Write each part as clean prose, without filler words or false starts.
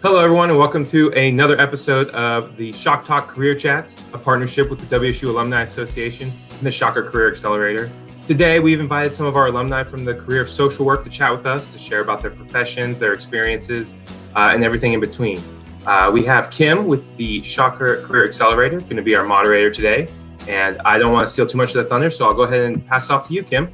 Hello, everyone, and welcome to another episode of the Shock Talk Career Chats, a partnership with the WSU Alumni Association and the Shocker Career Accelerator. Today, we've invited some of our alumni from the career of social work to chat with us to share about their professions, their experiences, and everything in between. We have Kim with the Shocker Career Accelerator, going to be our moderator today. And I don't want to steal too much of the thunder, so I'll go ahead and pass it off to you, Kim.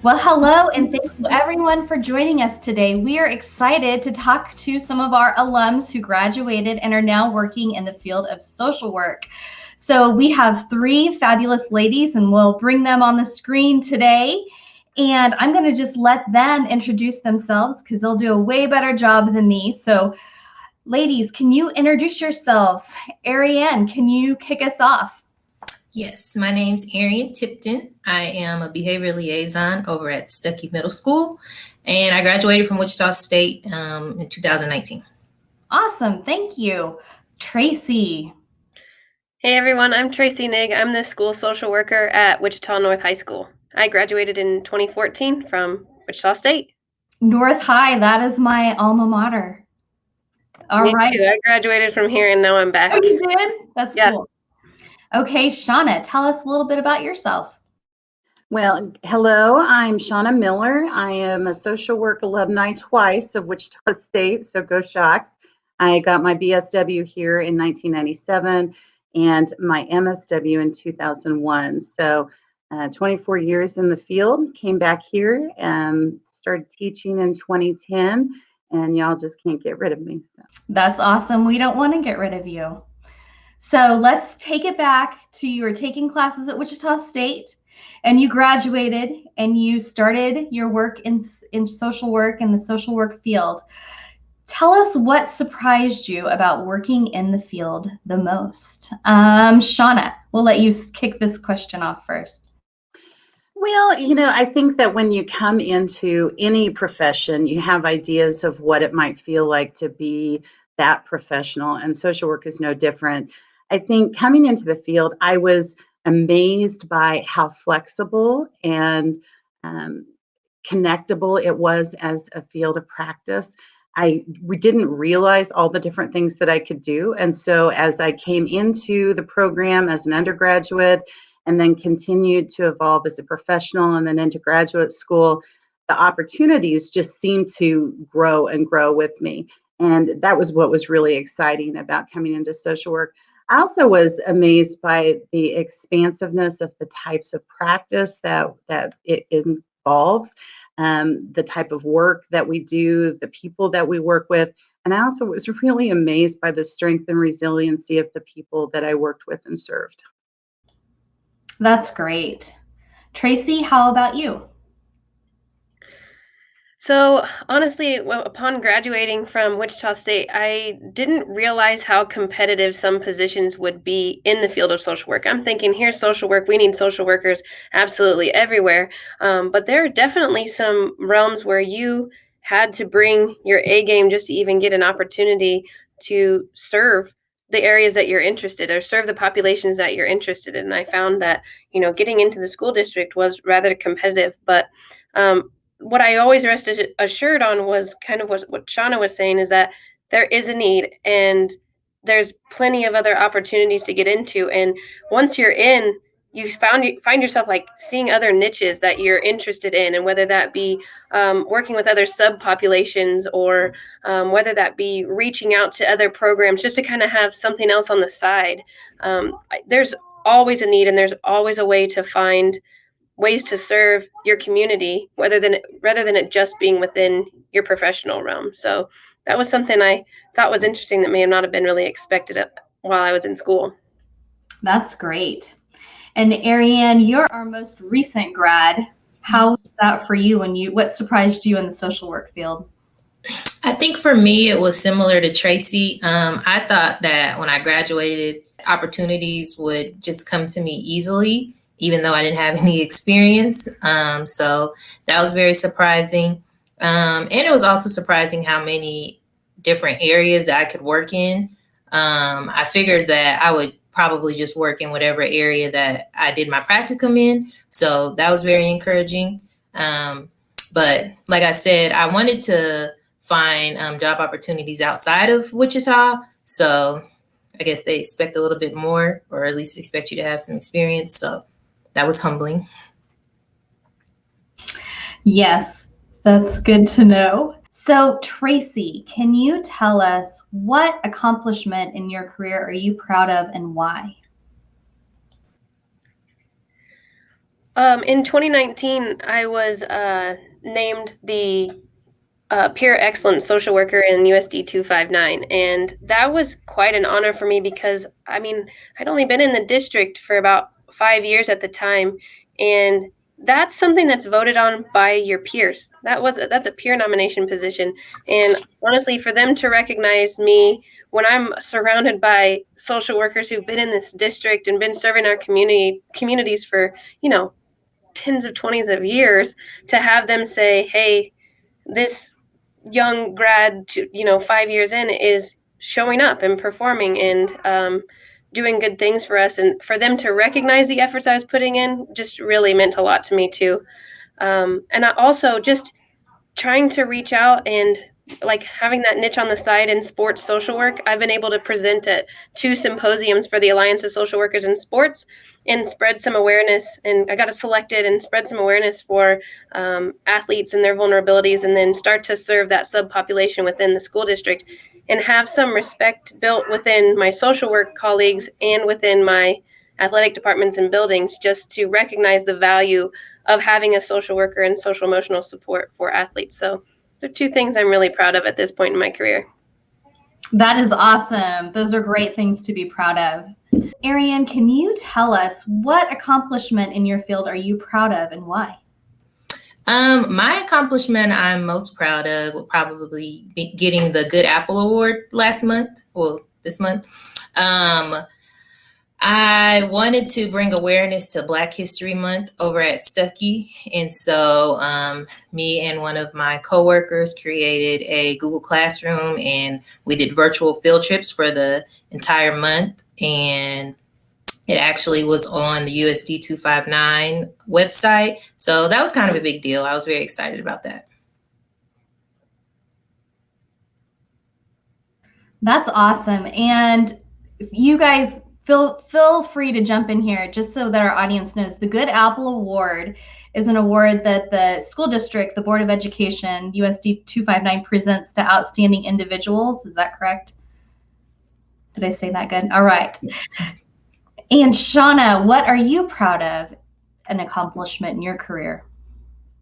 Well, hello, and thank you everyone for joining us today. We are excited to talk to some of our alums who graduated and are now working in the field of social work. So we have three fabulous ladies, and we'll bring them on the screen today. And I'm going to just let them introduce themselves because they'll do a way better job than me. So ladies, can you introduce yourselves? Ariane, can you kick us off? Yes, my name's Aarian Tipton. I am a behavior liaison over at Stucky Middle School, and I graduated from Wichita State in 2019. Awesome, thank you. Tracy. Hey everyone, I'm Traci Nigg. I'm the school social worker at Wichita North High School. I graduated in 2014 from Wichita State. North High, that is my alma mater. All Me right. too. I graduated from here and now I'm back. Oh, you did? That's cool. Okay, Shauna, tell us a little bit about yourself. Well, hello, I'm Shawna Miller. I am a social work alumni twice of Wichita State, so go Shocks. I got my BSW here in 1997 and my MSW in 2001. So 24 years in the field, came back here and started teaching in 2010, and y'all just can't get rid of me. So. That's awesome. We don't want to get rid of you. So let's take it back to you were taking classes at Wichita State and you graduated and you started your work in social work in the social work field. Tell us what surprised you about working in the field the most. Shauna, we'll let you kick this question off first. Well, I think that when you come into any profession, you have ideas of what it might feel like to be that professional, and social work is no different. I think coming into the field, I was amazed by how flexible and connectable it was as a field of practice. We didn't realize all the different things that I could do. And so as I came into the program as an undergraduate and then continued to evolve as a professional and then into graduate school, the opportunities just seemed to grow and grow with me. And that was what was really exciting about coming into social work. I also was amazed by the expansiveness of the types of practice that it involves, the type of work that we do, the people that we work with. And I also was really amazed by the strength and resiliency of the people that I worked with and served. That's great. Tracy, how about you? So honestly, upon graduating from Wichita State, I didn't realize how competitive some positions would be in the field of social work. I'm thinking, here's social work. We need social workers absolutely everywhere. But there are definitely some realms where you had to bring your A game just to even get an opportunity to serve the areas that you're interested in or serve the populations that you're interested in. And I found that, getting into the school district was rather competitive, but what I always rested assured on was kind of what Shauna was saying, is that there is a need and there's plenty of other opportunities to get into. And once you're in, you find yourself like seeing other niches that you're interested in, and whether that be working with other subpopulations or whether that be reaching out to other programs just to kind of have something else on the side. There's always a need and there's always a way to find ways to serve your community rather than it just being within your professional realm. So that was something I thought was interesting that may not have been really expected while I was in school. That's great. And Ariane, you're our most recent grad. How was that for you what surprised you in the social work field? I think for me, it was similar to Tracy. I thought that when I graduated, opportunities would just come to me easily, even though I didn't have any experience. So that was very surprising. And it was also surprising how many different areas that I could work in. I figured that I would probably just work in whatever area that I did my practicum in. So that was very encouraging. But like I said, I wanted to find job opportunities outside of Wichita. So I guess they expect a little bit more, or at least expect you to have some experience. So that was humbling. Yes, that's good to know. So Tracy, can you tell us what accomplishment in your career are you proud of and why? In 2019, I was named the Peer Excellence Social Worker in USD 259. And that was quite an honor for me because, I mean, I'd only been in the district for about 5 years at the time. And that's something that's voted on by your peers. That's a peer nomination position. And honestly, for them to recognize me when I'm surrounded by social workers who've been in this district and been serving our communities for, tens of 20s of years, to have them say, hey, this young grad, 5 years in, is showing up and performing and doing good things for us, and for them to recognize the efforts I was putting in just really meant a lot to me too. And I also just trying to reach out and like having that niche on the side in sports social work. I've been able to present at 2 symposiums for the Alliance of Social Workers in Sports and spread some awareness. And I got selected and spread some awareness for athletes and their vulnerabilities, and then start to serve that subpopulation within the school district and have some respect built within my social work colleagues and within my athletic departments and buildings, just to recognize the value of having a social worker and social emotional support for athletes. So those are 2 things I'm really proud of at this point in my career. That is awesome. Those are great things to be proud of. Aarian, can you tell us what accomplishment in your field are you proud of and why? My accomplishment I'm most proud of will probably be getting the Good Apple Award this month. I wanted to bring awareness to Black History Month over at Stucky. And so me and one of my coworkers created a Google Classroom, and we did virtual field trips for the entire month. And it actually was on the USD 259 website. So that was kind of a big deal. I was very excited about that. That's awesome. And you guys feel free to jump in here, just so that our audience knows. The Good Apple Award is an award that the school district, the Board of Education, USD 259, presents to outstanding individuals. Is that correct? Did I say that good? All right. And Shauna, what are you proud of an accomplishment in your career?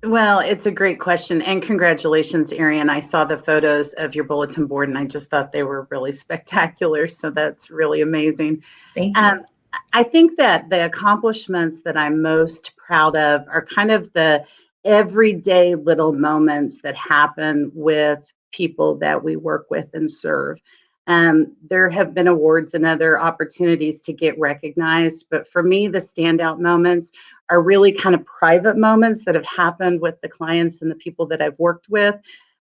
Well, it's a great question, and congratulations, Ariane. I saw the photos of your bulletin board and I just thought they were really spectacular. So that's really amazing. Thank you. I think that the accomplishments that I'm most proud of are kind of the everyday little moments that happen with people that we work with and serve. There have been awards and other opportunities to get recognized, but for me, the standout moments are really kind of private moments that have happened with the clients and the people that I've worked with,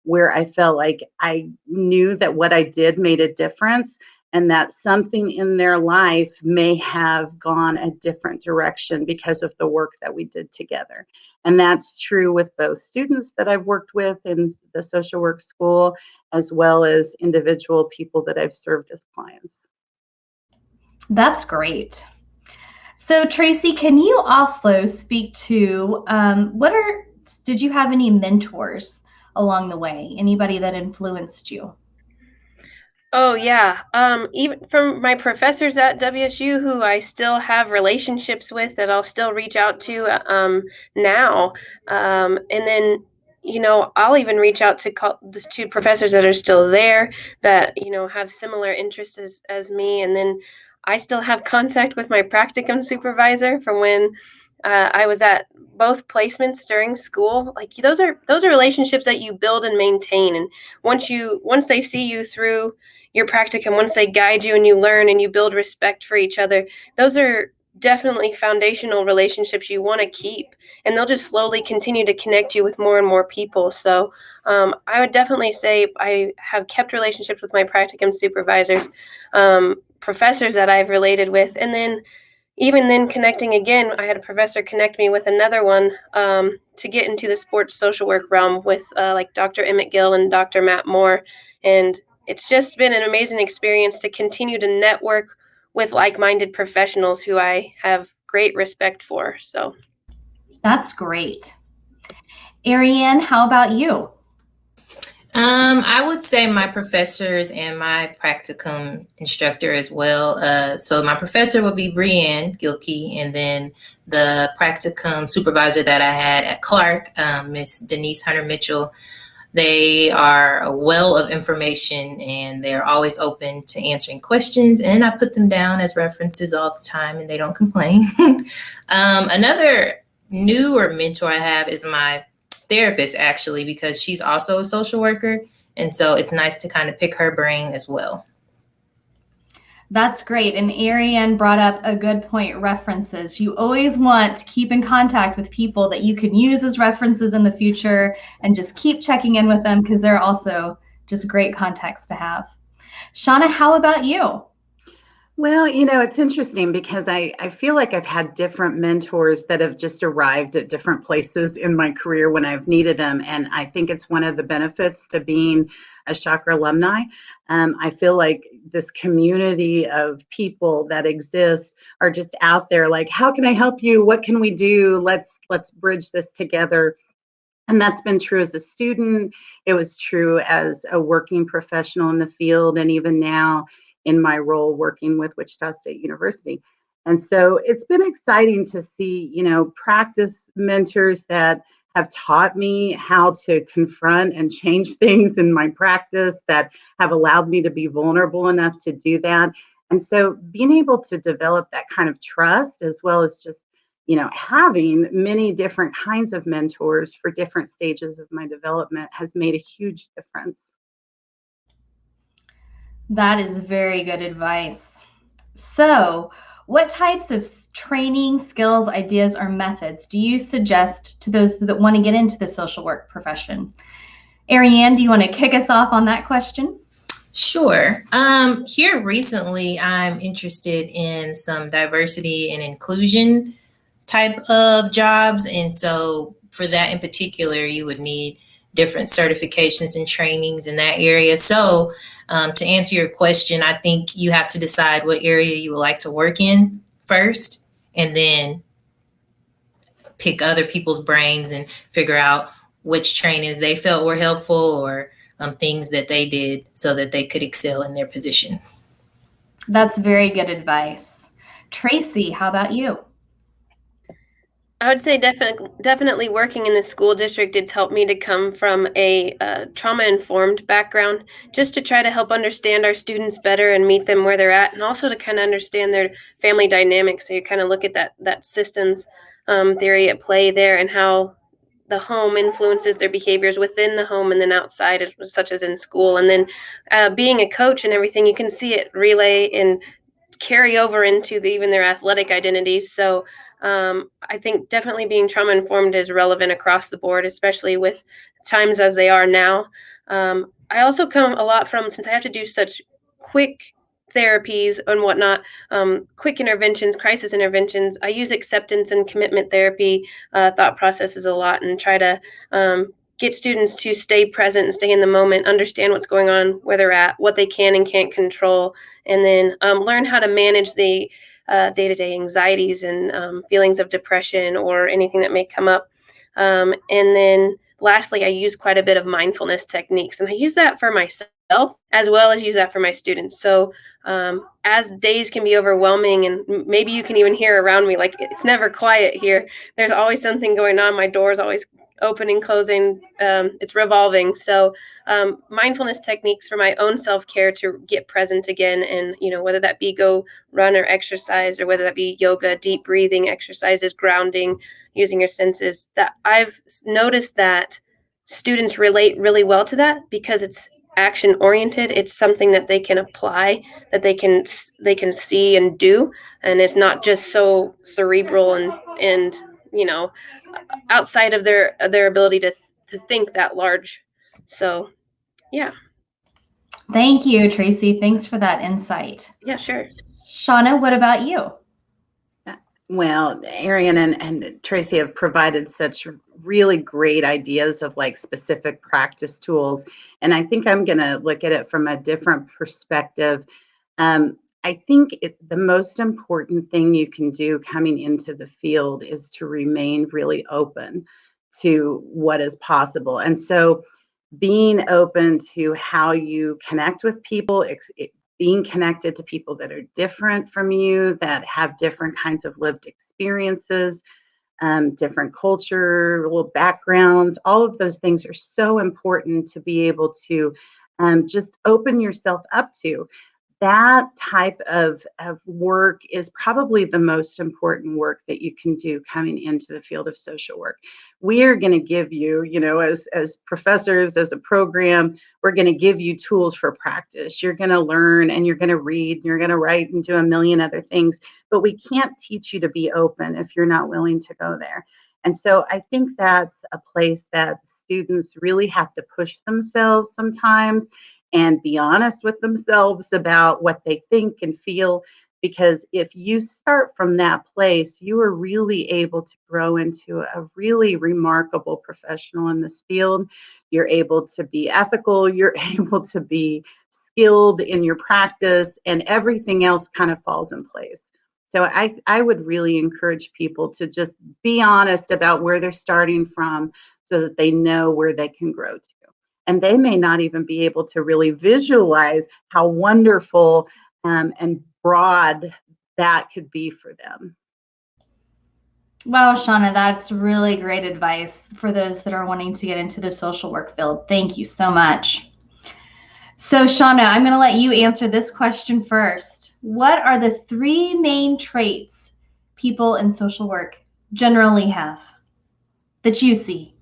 where I felt like I knew that what I did made a difference, and that something in their life may have gone a different direction because of the work that we did together. And that's true with both students that I've worked with in the social work school, as well as individual people that I've served as clients. That's great. So Tracy, can you also speak to did you have any mentors along the way? Anybody that influenced you? Oh yeah. Even from my professors at WSU, who I still have relationships with, that I'll still reach out to now. And then, I'll even reach out to the 2 professors that are still there that, have similar interests as me. And then I still have contact with my practicum supervisor from when I was at both placements during school. Like those are relationships that you build and maintain. And once they see you through your practicum, once they guide you and you learn and you build respect for each other, those are definitely foundational relationships you want to keep, and they'll just slowly continue to connect you with more and more people. So I would definitely say I have kept relationships with my practicum supervisors, professors that I've related with, and then even then connecting again, I had a professor connect me with another one to get into the sports social work realm with like Dr. Emmett Gill and Dr. Matt Moore. And it's just been an amazing experience to continue to network with like-minded professionals who I have great respect for. So that's great. Ariane, how about you? I would say my professors and my practicum instructor as well. So my professor would be Brianne Gilkey, and then the practicum supervisor that I had at Clark, Miss Denise Hunter Mitchell. They are a well of information, and they're always open to answering questions, and I put them down as references all the time, and they don't complain. Another newer mentor I have is my therapist, actually, because she's also a social worker. And so it's nice to kind of pick her brain as well. That's great. And Ariane brought up a good point, references. You always want to keep in contact with people that you can use as references in the future and just keep checking in with them because they're also just great contacts to have. Shauna, how about you? Well, you know, it's interesting because I feel like I've had different mentors that have just arrived at different places in my career when I've needed them. And I think it's one of the benefits to being a Shocker alumni. I feel like this community of people that exist are just out there like, how can I help you? What can we do? Let's bridge this together. And that's been true as a student. It was true as a working professional in the field. And even now, in my role working with Wichita State University. And so it's been exciting to see, you know, practice mentors that have taught me how to confront and change things in my practice, that have allowed me to be vulnerable enough to do that. And so being able to develop that kind of trust, as well as just, you know, having many different kinds of mentors for different stages of my development has made a huge difference. That is very good advice. So, what types of training, skills, ideas, or methods do you suggest to those that want to get into the social work profession? Ariane, do you want to kick us off on that question? Sure. Here recently, I'm interested in some diversity and inclusion type of jobs. And so for that in particular, you would need different certifications and trainings in that area. So to answer your question, I think you have to decide what area you would like to work in first, and then pick other people's brains and figure out which trainings they felt were helpful, or things that they did so that they could excel in their position. That's very good advice. Tracy, how about you? I would say definitely working in the school district, it's helped me to come from a trauma-informed background, just to try to help understand our students better and meet them where they're at, and also to kind of understand their family dynamics. So you kind of look at that systems theory at play there, and how the home influences their behaviors within the home and then outside, such as in school. And then being a coach and everything, you can see it relay and carry over into even their athletic identities. So I think definitely being trauma informed is relevant across the board, especially with times as they are now. I also come a lot from, since I have to do such quick therapies and whatnot, quick interventions, crisis interventions, I use acceptance and commitment therapy thought processes a lot, and try to get students to stay present and stay in the moment, understand what's going on, where they're at, what they can and can't control, and then learn how to manage the day-to-day anxieties and feelings of depression or anything that may come up. And then lastly, I use quite a bit of mindfulness techniques, and I use that for myself as well as use that for my students. So as days can be overwhelming, and maybe you can even hear around me, like it's never quiet here. There's always something going on. My door is always opening, closing, it's revolving. So mindfulness techniques for my own self-care to get present again. And, you know, whether that be go run or exercise, or whether that be yoga, deep breathing exercises, grounding, using your senses, that I've noticed that students relate really well to that because it's action oriented. It's something that they can apply, that they can see and do. And it's not just so cerebral and you know, outside of their ability to think that large. So, yeah. Thank you, Tracy. Thanks for that insight. Yeah, sure. Shauna, what about you? Well, Arian and Tracy have provided such really great ideas of like specific practice tools. And I think I'm going to look at it from a different perspective. I think the most important thing you can do coming into the field is to remain really open to what is possible. And so being open to how you connect with people, being connected to people that are different from you, that have different kinds of lived experiences, different cultural backgrounds, all of those things are so important to be able to just open yourself up to. That type of work is probably the most important work that you can do coming into the field of social work. We are going to give you, as professors, as a program, we're going to give you tools for practice. You're going to learn and you're going to read and you're going to write and do a million other things, but we can't teach you to be open if you're not willing to go there. And so I think that's a place that students really have to push themselves sometimes and be honest with themselves about what they think and feel. Because if you start from that place, you are really able to grow into a really remarkable professional in this field. You're able to be ethical, you're able to be skilled in your practice, and everything else kind of falls in place. So I would really encourage people to just be honest about where they're starting from so that they know where they can grow to. And they may not even be able to really visualize how wonderful and broad that could be for them. Wow, Shauna, that's really great advice for those that are wanting to get into the social work field. Thank you so much. So, Shauna, I'm going to let you answer this question first. What are the 3 main traits people in social work generally have that you see?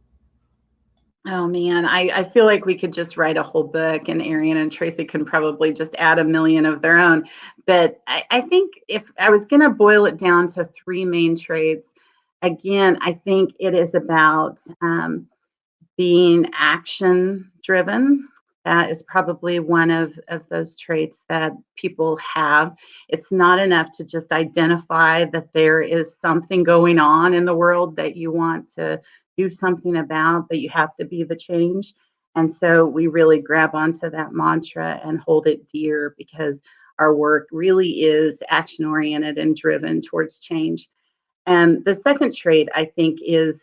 Oh man, I feel like we could just write a whole book, and Ariana and Tracy can probably just add a million of their own. But I think if I was going to boil it down to 3 main traits, again, I think it is about being action driven. That is probably one of those traits that people have. It's not enough to just identify that there is something going on in the world that you want to do something about, but you have to be the change. And so we really grab onto that mantra and hold it dear because our work really is action oriented and driven towards change. And the second trait, I think, is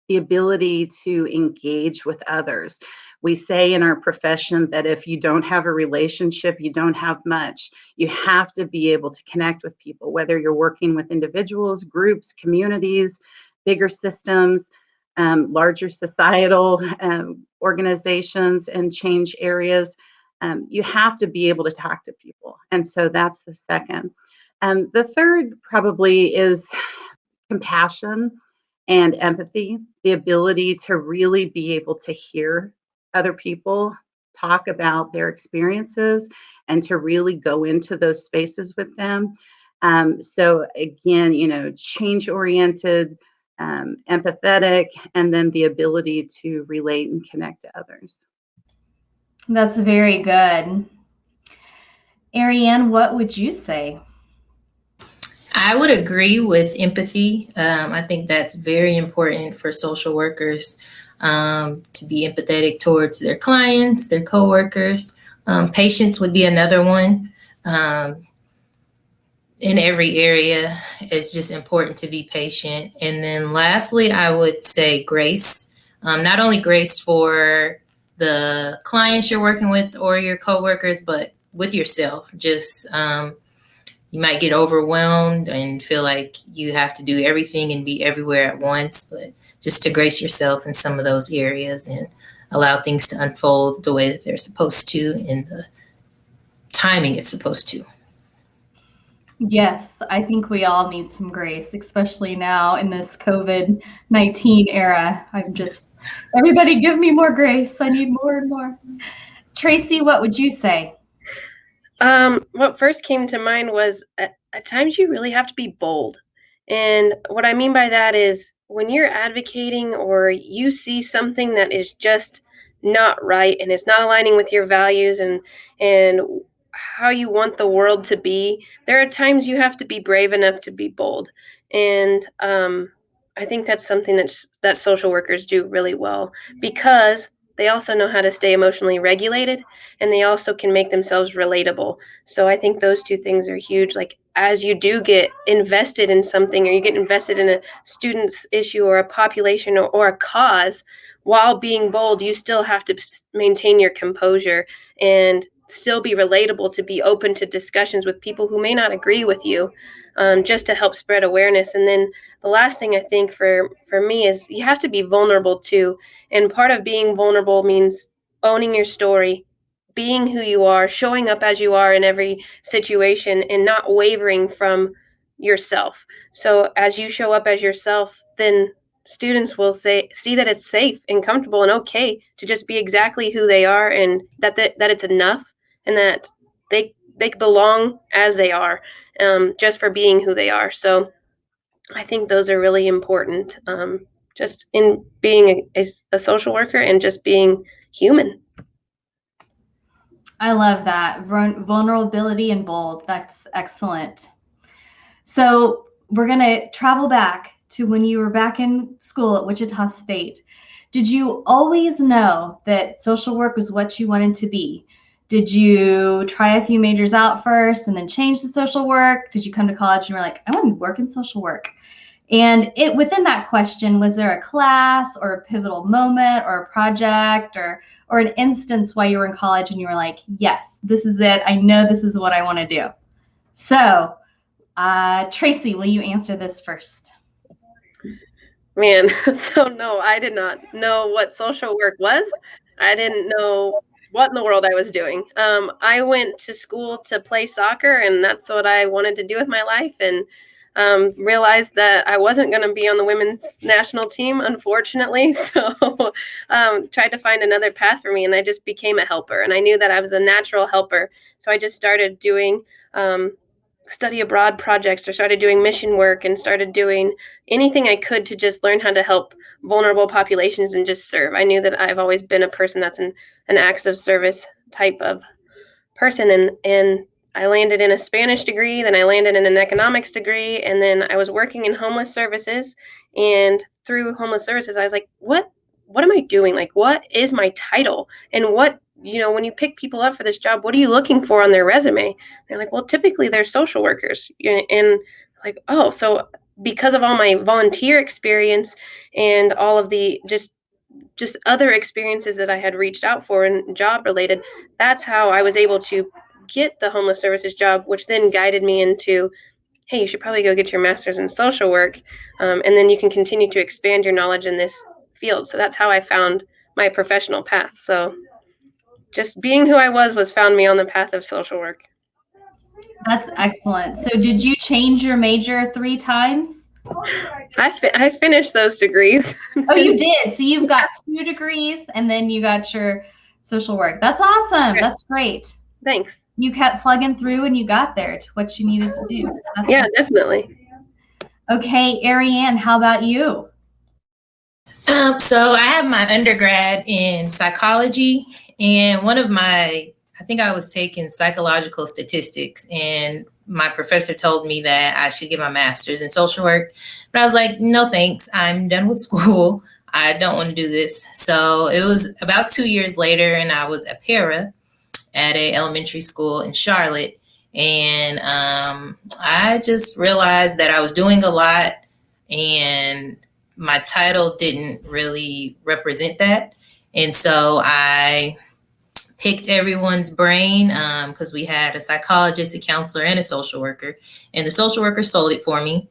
the ability to engage with others. We say in our profession that if you don't have a relationship, you don't have much. You have to be able to connect with people, whether you're working with individuals, groups, communities, bigger systems, larger societal organizations and change areas. You have to be able to talk to people. And so that's the second. The third probably is compassion and empathy, the ability to really be able to hear other people talk about their experiences and to really go into those spaces with them. So again, change oriented, empathetic, and then the ability to relate and connect to others. That's very good. Ariane, what would you say? I would agree with empathy. I think that's very important for social workers to be empathetic towards their clients, their coworkers. Patience would be another one. In every area, it's just important to be patient. And then lastly, I would say grace. Not only grace for the clients you're working with or your coworkers, but with yourself. Just you might get overwhelmed and feel like you have to do everything and be everywhere at once, but just to grace yourself in some of those areas and allow things to unfold the way that they're supposed to in the timing it's supposed to. Yes, I think we all need some grace, especially now in this COVID-19 era. Everybody give me more grace. I need more and more. Tracy, what would you say? What first came to mind was at times you really have to be bold. And what I mean by that is when you're advocating or you see something that is just not right and it's not aligning with your values and how you want the world to be, there are times you have to be brave enough to be bold. And I think that's something that social workers do really well, because they also know how to stay emotionally regulated, and they also can make themselves relatable. So I think those two things are huge. Like, as you do get invested in something, or you get invested in a student's issue or a population or a cause, while being bold, you still have to maintain your composure and still be relatable, to be open to discussions with people who may not agree with you, just to help spread awareness. And then the last thing I think for me is you have to be vulnerable too. And part of being vulnerable means owning your story, being who you are, showing up as you are in every situation, and not wavering from yourself. So as you show up as yourself, then students will see that it's safe and comfortable and okay to just be exactly who they are, and that it's enough, and that they belong as they are, just for being who they are. So I think those are really important, just in being a social worker and just being human. I love that. Vulnerability and bold. That's excellent. So we're going to travel back to when you were back in school at Wichita State. Did you always know that social work was what you wanted to be? Did you try a few majors out first and then change to social work? Did you come to college and you were like, I want to work in social work? And within that question, was there a class or a pivotal moment or a project or an instance while you were in college and you were like, yes, this is it. I know this is what I want to do. So, Tracy, will you answer this first? Man, so no, I did not know what social work was. I didn't know what in the world I was doing. I went to school to play soccer, and that's what I wanted to do with my life, and realized that I wasn't going to be on the women's national team, unfortunately. So tried to find another path for me, and I just became a helper. And I knew that I was a natural helper. So I just started doing study abroad projects, or started doing mission work, and started doing anything I could to just learn how to help vulnerable populations and just serve. I knew that I've always been a person that's an acts of service type of person. And I landed in a Spanish degree, then I landed in an economics degree, and then I was working in homeless services. And through homeless services, I was like, what am I doing? Like, what is my title? And what, when you pick people up for this job, what are you looking for on their resume? They're like, well, typically they're social workers. And like, oh, so because of all my volunteer experience and all of the just other experiences that I had reached out for and job related, that's how I was able to get the homeless services job, which then guided me into, hey, you should probably go get your master's in social work. And then you can continue to expand your knowledge in this field. So that's how I found my professional path. So just being who I was found me on the path of social work. That's excellent. So did you change your major 3 times? I finished those degrees. Oh, you did. So you've got 2 degrees and then you got your social work. That's awesome. Okay. That's great. Thanks. You kept plugging through and you got there to what you needed to do. So yeah, awesome. Definitely. Okay, Ariane, how about you? So I have my undergrad in psychology, and I think I was taking psychological statistics, and my professor told me that I should get my master's in social work. But I was like, no, thanks. I'm done with school. I don't want to do this. So it was about 2 years later, and I was a para at a elementary school in Charlotte. And I just realized that I was doing a lot, and my title didn't really represent that. And so I picked everyone's brain because we had a psychologist, a counselor, and a social worker. And the social worker sold it for me.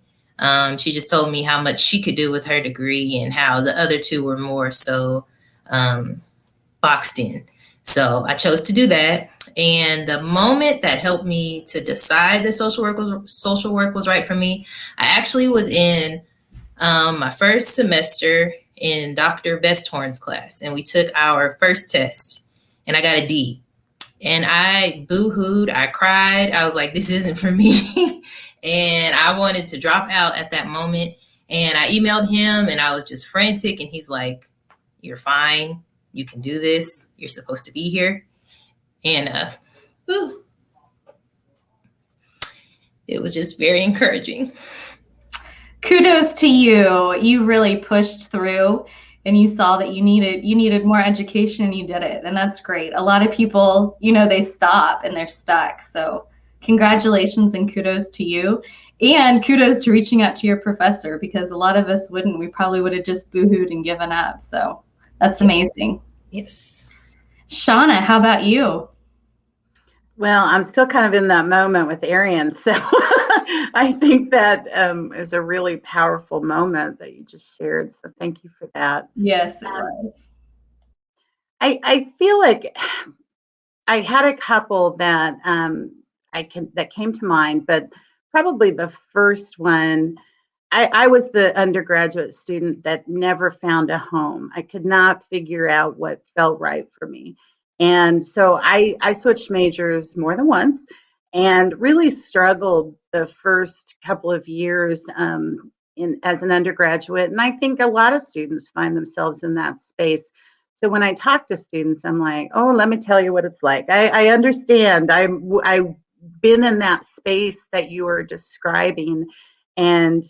She just told me how much she could do with her degree and how the other 2 were more so boxed in. So I chose to do that. And the moment that helped me to decide that social work was right for me, I actually was in my first semester in Dr. Besthorn's class, and we took our first test, and I got a D. And I boo-hooed, I cried. I was like, this isn't for me. And I wanted to drop out at that moment. And I emailed him, and I was just frantic. And he's like, you're fine. You can do this. You're supposed to be here. And it was just very encouraging. Kudos to you. You really pushed through and you saw that you needed more education and you did it. And that's great. A lot of people, they stop and they're stuck. So congratulations and kudos to you. And kudos to reaching out to your professor, because a lot of us wouldn't. We probably would have just boohooed and given up. So that's amazing. Yes. Shauna, how about you? Well, I'm still kind of in that moment with Aarian. So I think that is a really powerful moment that you just shared. So thank you for that. Yes, it was. I feel like I had a couple that that came to mind, but probably the first one, I was the undergraduate student that never found a home. I could not figure out what felt right for me. And so I switched majors more than once and really struggled the first couple of years as an undergraduate. And I think a lot of students find themselves in that space. So when I talk to students, I'm like, oh, let me tell you what it's like. I understand. I've been in that space that you are describing. And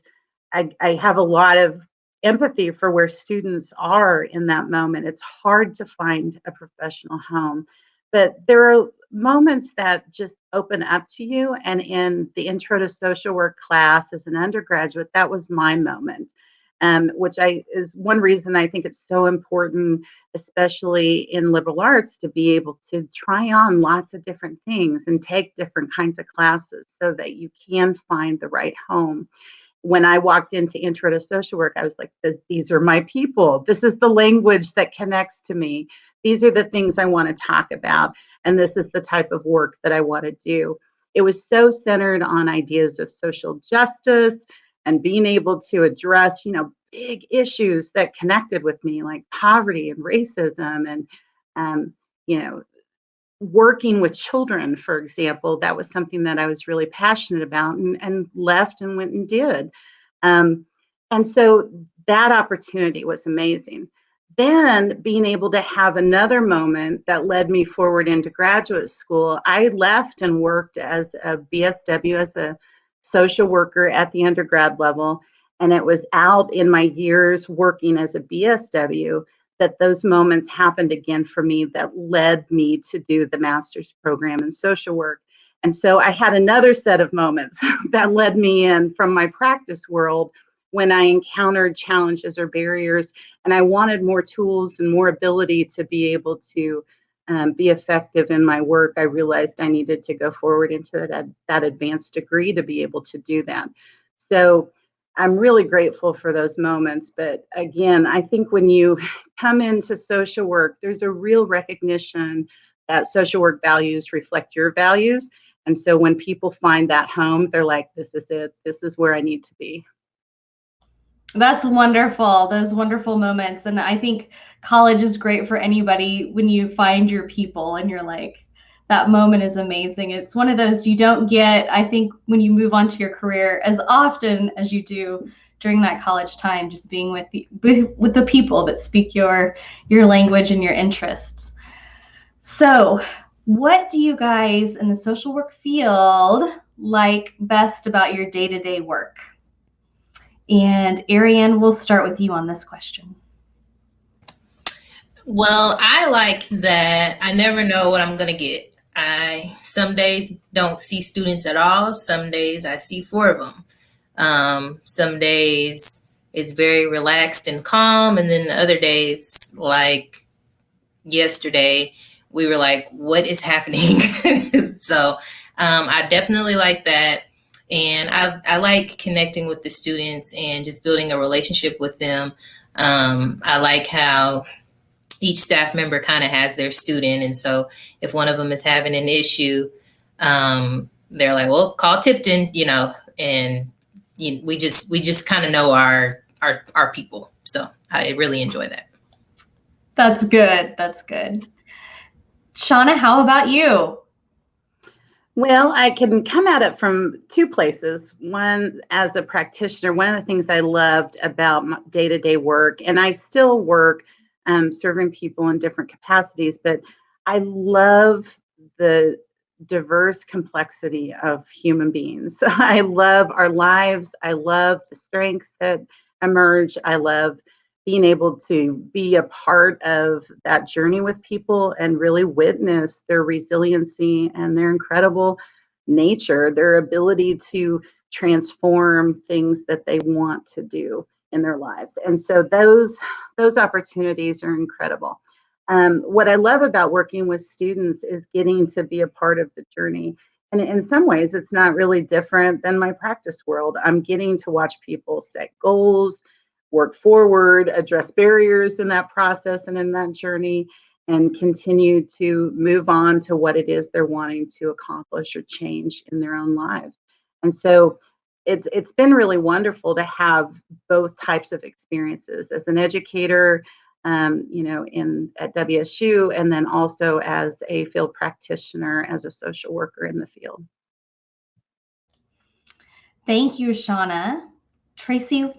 I have a lot of empathy for where students are in that moment. It's hard to find a professional home, but there are moments that just open up to you. And in the Intro to Social Work class as an undergraduate, that was my moment, which is one reason I think it's so important, especially in liberal arts, to be able to try on lots of different things and take different kinds of classes so that you can find the right home. When I walked into Intro to Social Work, I was like, these are my people. This is the language that connects to me. These are the things I want to talk about. And this is the type of work that I want to do. It was so centered on ideas of social justice and being able to address, big issues that connected with me, like poverty and racism and, working with children, for example. That was something that I was really passionate about and left and went and did. And so that opportunity was amazing. Then being able to have another moment that led me forward into graduate school, I left and worked as a BSW, as a social worker at the undergrad level. And it was out in my years working as a BSW that those moments happened again for me that led me to do the master's program in social work. And so I had another set of moments that led me in from my practice world when I encountered challenges or barriers, and I wanted more tools and more ability to be able to be effective in my work. I realized I needed to go forward into that advanced degree to be able to do that. So I'm really grateful for those moments. But again, I think when you come into social work, there's a real recognition that social work values reflect your values. And so when people find that home, they're like, this is it. This is where I need to be. That's wonderful. Those wonderful moments. And I think college is great for anybody when you find your people and you're like, that moment is amazing. It's one of those you don't get, I think, when you move on to your career as often as you do during that college time, just being with the people that speak your language and your interests. So what do you guys in the social work field like best about your day-to-day work? And Ariane, we'll start with you on this question. Well, I like that I never know what I'm going to get. Some days don't see students at all. Some days I see 4 of them. Some days it's very relaxed and calm. And then the other days, like yesterday, we were like, what is happening? So I definitely like that. And I like connecting with the students and just building a relationship with them. I like how each staff member kind of has their student. And so if one of them is having an issue, they're like, well, call Tipton, and we just kind of know our people. So I really enjoy that. That's good. That's good. Shauna, how about you? Well, I can come at it from 2 places. One, as a practitioner, one of the things I loved about my day-to-day work, and I still work serving people in different capacities, but I love the diverse complexity of human beings. I love our lives. I love the strengths that emerge. I love being able to be a part of that journey with people and really witness their resiliency and their incredible nature, their ability to transform things that they want to do in their lives. And so those opportunities are incredible. What I love about working with students is getting to be a part of the journey. And in some ways, it's not really different than my practice world. I'm getting to watch people set goals, work forward, address barriers in that process and in that journey, and continue to move on to what it is they're wanting to accomplish or change in their own lives. And so it's been really wonderful to have both types of experiences as an educator, at WSU, and then also as a field practitioner, as a social worker in the field. Thank you, Shauna. Tracy,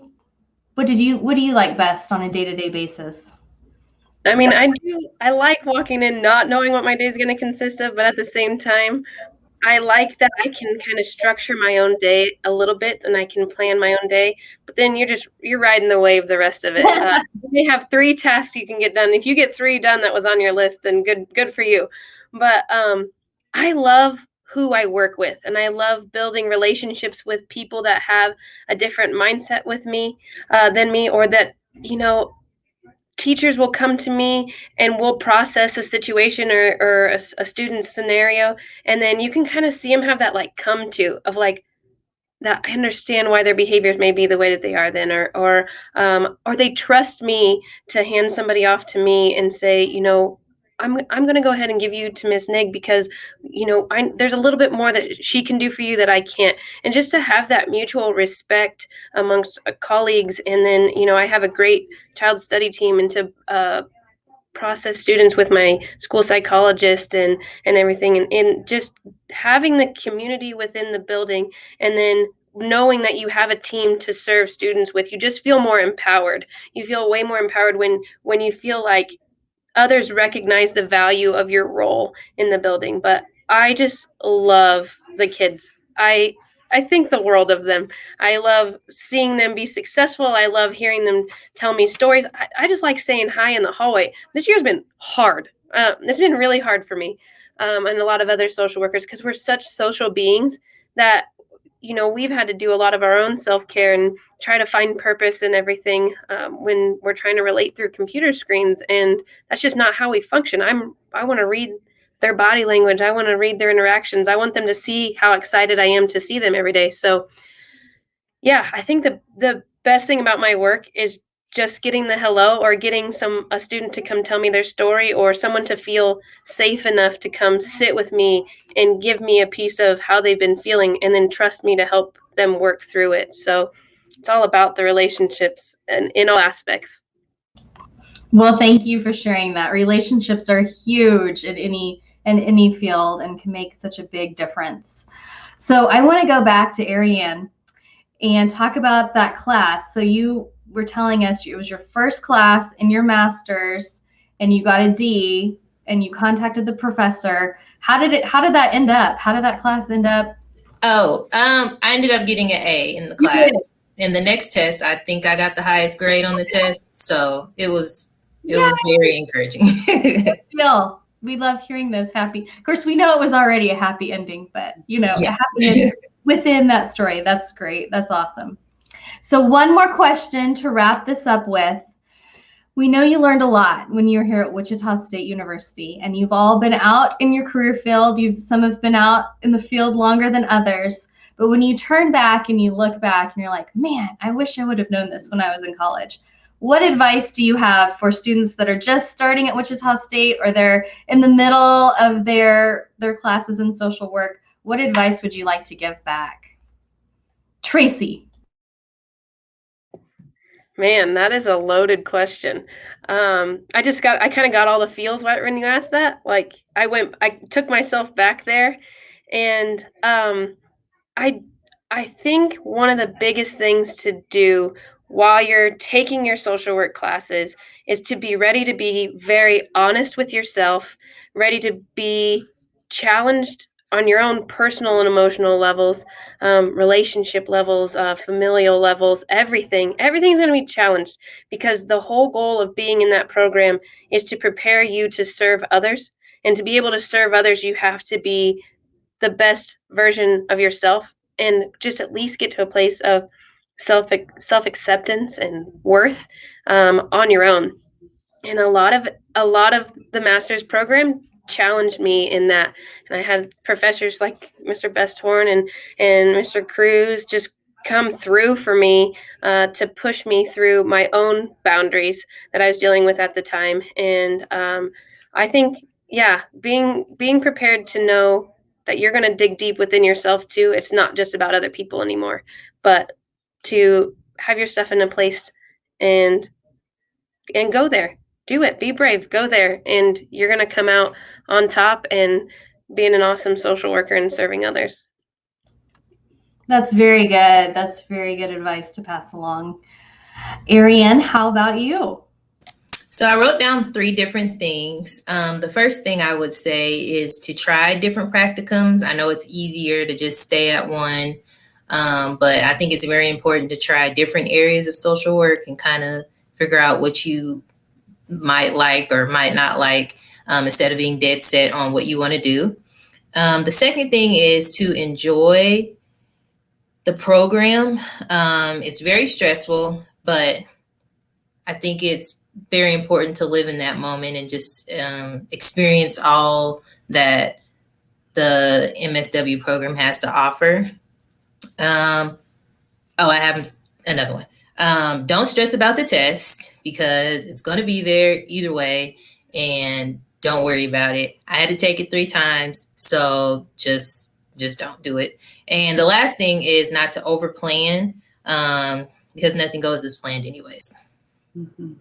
what do you like best on a day-to-day basis? I mean, I like walking in not knowing what my day is going to consist of, but at the same time, I like that I can kind of structure my own day a little bit and I can plan my own day, but then you're riding the wave the rest of it. You may have 3 tasks you can get done. If you get 3 done that was on your list, then good for you. But I love who I work with, and I love building relationships with people that have a different mindset with me than me, or that, teachers will come to me and we'll process a situation or a student's scenario, and then you can kind of see them have that come to of that I understand why their behaviors may be the way that they are then, or they trust me to hand somebody off to me and say, I'm going to go ahead and give you to Miss Nigg because, there's a little bit more that she can do for you that I can't. And just to have that mutual respect amongst colleagues. And then, I have a great child study team, and to process students with my school psychologist and everything. And just having the community within the building, and then knowing that you have a team to serve students with, you just feel more empowered. You feel way more empowered when you feel like others recognize the value of your role in the building. But I just love the kids. I think the world of them. I love seeing them be successful. I love hearing them tell me stories. I just like saying hi in the hallway. This year's been hard. It's been really hard for me and a lot of other social workers, because we're such social beings that we've had to do a lot of our own self-care and try to find purpose in everything when we're trying to relate through computer screens. And that's just not how we function. I want to read their body language. I want to read their interactions. I want them to see how excited I am to see them every day. So yeah, I think the best thing about my work is just getting the hello, or getting a student to come tell me their story, or someone to feel safe enough to come sit with me and give me a piece of how they've been feeling, and then trust me to help them work through it. So it's all about the relationships and in all aspects. Well, thank you for sharing that. Relationships are huge in any field and can make such a big difference. So I want to go back to Ariane and talk about that class. So you were telling us it was your first class in your master's, and you got a D, and you contacted the professor. How did that end up? How did that class end up? Oh, I ended up getting an A in the class. In the next test, I think I got the highest grade on the test. So it was very encouraging. We love hearing those happy. Of course, we know it was already a happy ending, but Yes. a happy ending within that story. That's great. That's awesome. So one more question to wrap this up with. We know you learned a lot when you were here at Wichita State University, and you've all been out in your career field. Some have been out in the field longer than others. But when you turn back and you look back and you're like, man, I wish I would have known this when I was in college. What advice do you have for students that are just starting at Wichita State, or they're in the middle of their classes in social work? What advice would you like to give back? Tracy. Man, that is a loaded question. I kind of got all the feels when you asked that. I took myself back there, and I think one of the biggest things to do while you're taking your social work classes is to be ready to be very honest with yourself, ready to be challenged on your own personal and emotional levels, relationship levels, familial levels, everything's going to be challenged, because the whole goal of being in that program is to prepare you to serve others. And to be able to serve others, you have to be the best version of yourself, and just at least get to a place of self-acceptance and worth on your own. And a lot of the master's program challenged me in that. And I had professors like Mr. Besthorn and Mr. Cruz just come through for me to push me through my own boundaries that I was dealing with at the time. And I think, yeah, being prepared to know that you're going to dig deep within yourself too. It's not just about other people anymore, but to have your stuff in a place and go there. Do it. Be brave. Go there. And you're going to come out on top and being an awesome social worker and serving others. That's very good. That's very good advice to pass along. Ariane, how about you? So I wrote down 3 different things. The first thing I would say is to try different practicums. I know it's easier to just stay at one, but I think it's very important to try different areas of social work and kind of figure out what you might like or might not like, instead of being dead set on what you want to do. The second thing is to enjoy the program. It's very stressful, but I think it's very important to live in that moment and just experience all that the MSW program has to offer. I have another one. Don't stress about the test, because it's going to be there either way, and don't worry about it. I had to take it 3 times, so just don't do it. And the last thing is not to over plan, because nothing goes as planned anyways. Mm-hmm.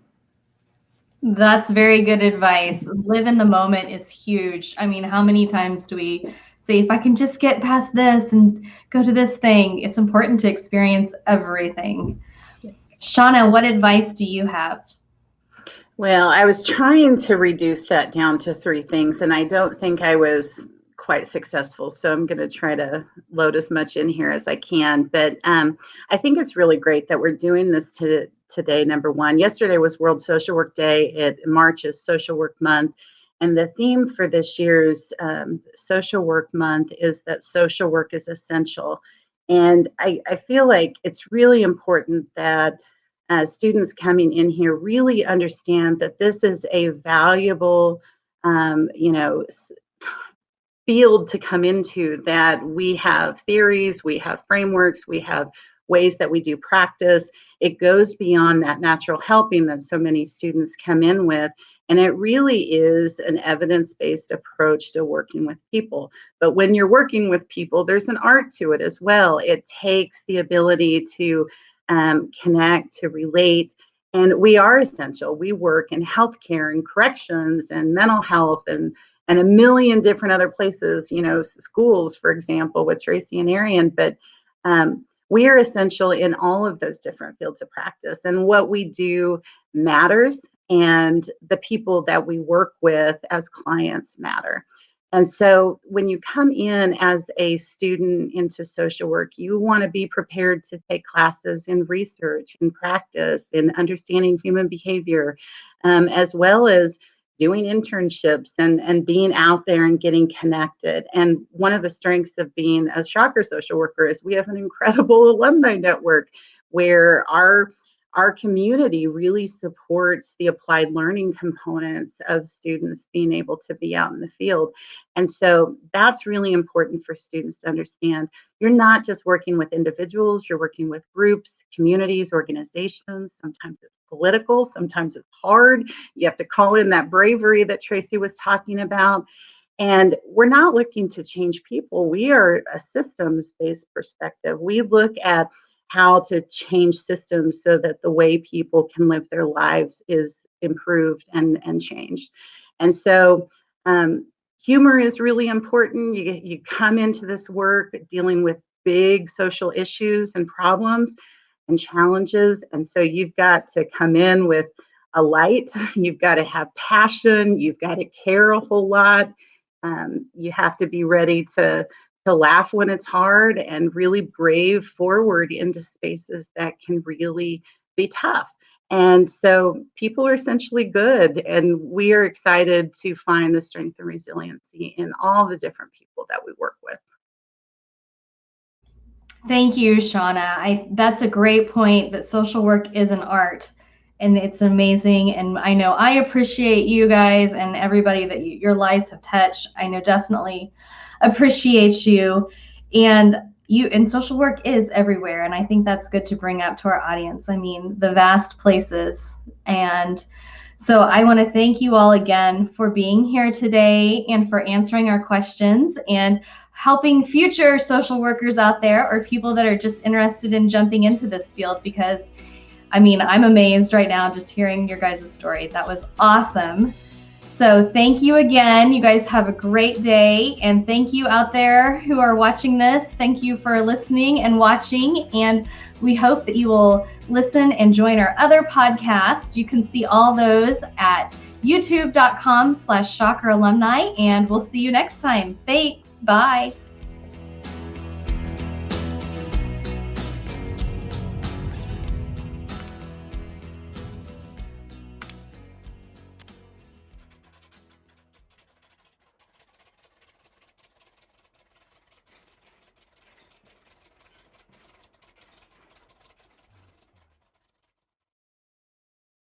That's very good advice. Live in the moment is huge. I mean, how many times do we say, if I can just get past this and go to this thing? It's important to experience everything. Yes. Shauna, what advice do you have? Well, I was trying to reduce that down to 3 things, and I don't think I was quite successful. So I'm going to try to load as much in here as I can. But I think it's really great that we're doing this today. Number one, yesterday was World Social Work Day. March is Social Work Month. And the theme for this year's Social Work Month is that social work is essential. And I feel like it's really important that students coming in here really understand that this is a valuable, field to come into, that we have theories, we have frameworks, we have ways that we do practice. It goes beyond that natural helping that so many students come in with. And it really is an evidence-based approach to working with people. But when you're working with people, there's an art to it as well. It takes the ability to connect, to relate. And we are essential. We work in healthcare and corrections and mental health and a million different other places, schools, for example, with Tracy and Arian. But we are essential in all of those different fields of practice. And what we do matters, and the people that we work with as clients matter. And so when you come in as a student into social work, you want to be prepared to take classes in research and practice in understanding human behavior, as well as doing internships and being out there and getting connected. And one of the strengths of being a Shocker social worker is we have an incredible alumni network where our community really supports the applied learning components of students being able to be out in the field. And so that's really important for students to understand. You're not just working with individuals, you're working with groups, communities, organizations. Sometimes it's political, sometimes it's hard. You have to call in that bravery that Tracy was talking about. And we're not looking to change people. We are a systems-based perspective. We look at how to change systems so that the way people can live their lives is improved and changed. And so humor is really important. You come into this work dealing with big social issues and problems and challenges. And so you've got to come in with a light, you've got to have passion, you've got to care a whole lot. You have to be ready to laugh when it's hard and really brave forward into spaces that can really be tough. And so people are essentially good, and we are excited to find the strength and resiliency in all the different people that we work with. Thank you, Shauna. That's a great point, that social work is an art, and it's amazing. And I know I appreciate you guys and everybody that your lives have touched. I know definitely appreciate you. And social work is everywhere. And I think that's good to bring up to our audience. I mean, the vast places. And so I want to thank you all again for being here today and for answering our questions and helping future social workers out there, or people that are just interested in jumping into this field, because I mean, I'm amazed right now just hearing your guys' story. That was awesome. So thank you again. You guys have a great day. And thank you out there who are watching this. Thank you for listening and watching. And we hope that you will listen and join our other podcasts. You can see all those at youtube.com/Shocker Alumni. And we'll see you next time. Thanks. Bye.